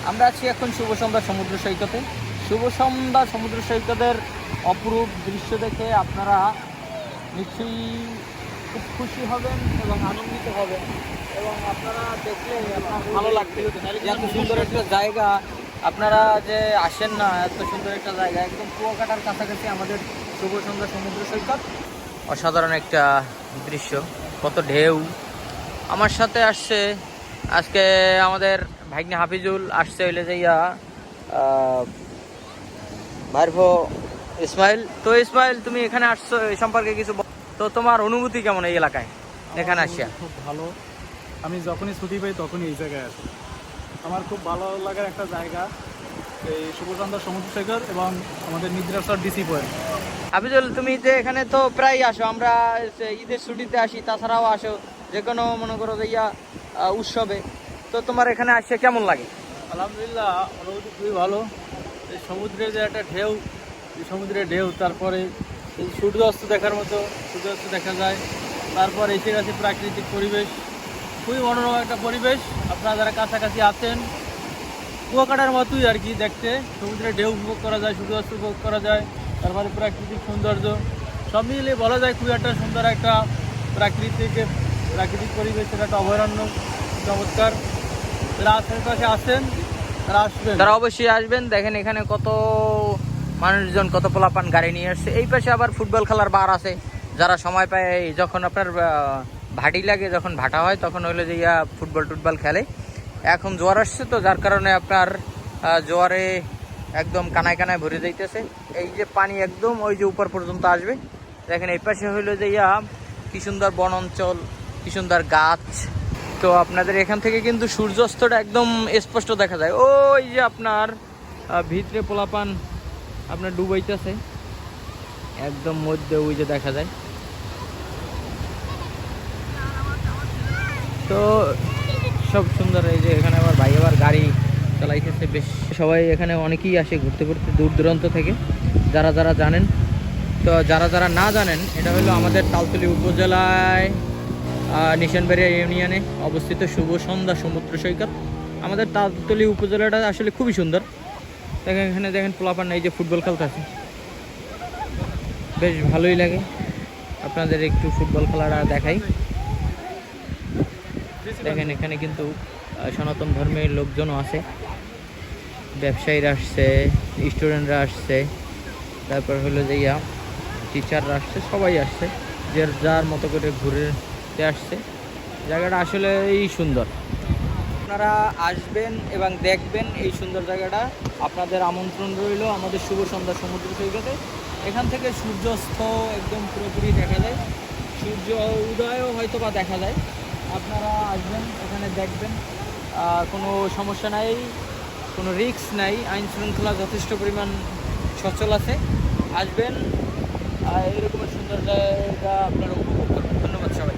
আমরা আছি এখন শুভ সন্ধ্যা সমুদ্র সৈকতে। শুভ সন্ধ্যা সমুদ্র সৈকতের অপরূপ দৃশ্য দেখে আপনারা নিশ্চয়ই খুব খুশি হবেন এবং আনন্দিত হবেন, এবং আপনারা দেখলে আপনার ভালো লাগবে। এত সুন্দর একটা জায়গা, আপনারা যে আসেন না, এত সুন্দর একটা জায়গা, একদম কুয়াকাটার কাছাকাছি আমাদের শুভ সন্ধ্যা সমুদ্র সৈকত। অসাধারণ একটা দৃশ্য, কত ঢেউ। আমার সাথে আসছে আজকে আমাদের ভাগ্নে হাফিজুল, আসছে হইলে যাইয়া ভাইরভো ইসমাইল। তো ইসমাইল, তুমি এখানে আসছো, এই সম্পর্কে কিছু তো তোমার অনুভূতি কেমন এই এলাকায় এখানে আসিয়া? খুব ভালো। আমি যখনই ছুটি পাই তখনই এই জায়গায় আসি। আমার খুব ভালো লাগার একটা জায়গা এই শুভসন্ধ্যা সমুদ্র সৈকত এবং আমাদের নিদ্রাসর ডিসি পয়েন্ট। হাফিজুল, তুমি যে এখানে তো প্রায় আসো, আমরা ঈদের ছুটিতে আসি, তাছাড়াও আসো যে কোনো মনে করো যে উৎসবে। তো তোমার এখানে আসে কেমন লাগে? আলহামদুলিল্লাহ, অনুভূতি খুবই ভালো। এই সমুদ্রের যে একটা ঢেউ, এই সমুদ্রের ঢেউ, তারপরে এই সূর্যাস্ত দেখার মতো সূর্যাস্ত দেখা যায়। তারপর এসে গেছে প্রাকৃতিক পরিবেশ, খুবই মনোরম একটা পরিবেশ। আপনারা যারা কাছাকাছি আছেন, কুয়াকাটার মতোই আর কি দেখতে। সমুদ্রের ঢেউ উপভোগ করা যায়, সূর্যাস্ত উপভোগ করা যায়, তারপরে প্রাকৃতিক সৌন্দর্য সব মিলিয়ে বলা যায় খুবই একটা সুন্দর একটা প্রাকৃতিক পরিবেশের একটা অভয়ারণ্য, চমৎকার। যারা আশেপাশে আসেন তারা আসবেন, তারা অবশ্যই আসবেন। দেখেন এখানে কত মানুষজন, কত পোলাপান গাড়ি নিয়ে আসছে। এই পাশে আবার ফুটবল খেলার বার আছে, যারা সময় পায়, যখন আপনার ভাটি লাগে, যখন ভাটা হয়, তখন হইলো যে ফুটবল খেলে। এখন জোয়ার আসছে তো, যার কারণে আপনার জোয়ারে একদম কানায় কানায় ভরে যাইতেছে। এই যে পানি একদম ওই যে উপর পর্যন্ত আসবে। দেখেন এই পাশে হইলো যে কি সুন্দর বন অঞ্চল, কি সুন্দর গাছ। তো আপনাদের এখান থেকে কিন্তু সূর্যাস্তটা একদম স্পষ্ট দেখা যায়। ওই যে আপনার ভিতরে পোলাপান আপনার ডুবাইতেছে, একদম মধ্যে ওই যে দেখা যায়। তো সব সুন্দর। এই যে এখানে আবার ভাই আবার গাড়ি চালাইতেছে বেশ। সবাই এখানে অনেকেই আসে ঘুরতে ঘুরতে দূর দূরান্ত থেকে, যারা যারা জানেন। তো যারা যারা না জানেন, এটা হলো আমাদের তালতলী উপজেলায় নিশানবাড়িয়া ইউনিয়নে অবস্থিত শুভ সন্ধ্যা সমুদ্র সৈকত। আমাদের তালতলী উপজেলাটা আসলে খুবই সুন্দর। দেখেন এখানে, দেখেন পোলাপান এই যে ফুটবল খেলতেছে, বেশ ভালোই লাগে। আপনাদের একটু ফুটবল খেলাটা দেখাই। দেখেন এখানে কিন্তু সনাতন ধর্মের লোকজনও আছে, ব্যবসায়ীরা আসছে, স্টুডেন্টরা আসছে, তারপর হলো যে টিচাররা আসছে, সবাই আসছে, যে যার মতো করে ঘুরতে আসছে। জায়গাটা আসলেই সুন্দর। আপনারা আসবেন এবং দেখবেন এই সুন্দর জায়গাটা। আপনাদের আমন্ত্রণ রইল আমাদের শুভ সন্ধ্যা সমুদ্র সৈকতে। এখান থেকে সূর্যাস্ত একদম পুরোপুরি দেখা যায়, সূর্য উদয়ও হয়তো বা দেখা যায়। আপনারা আসবেন, এখানে দেখবেন, কোনো সমস্যা নাই, কোনো রিস্ক নাই, আইন শৃঙ্খলা যথেষ্ট পরিমাণ সচল আছে। আসবেন, এরকমের সুন্দর জায়গা আপনারা উপভোগ করবেন। ধন্যবাদ সবাই।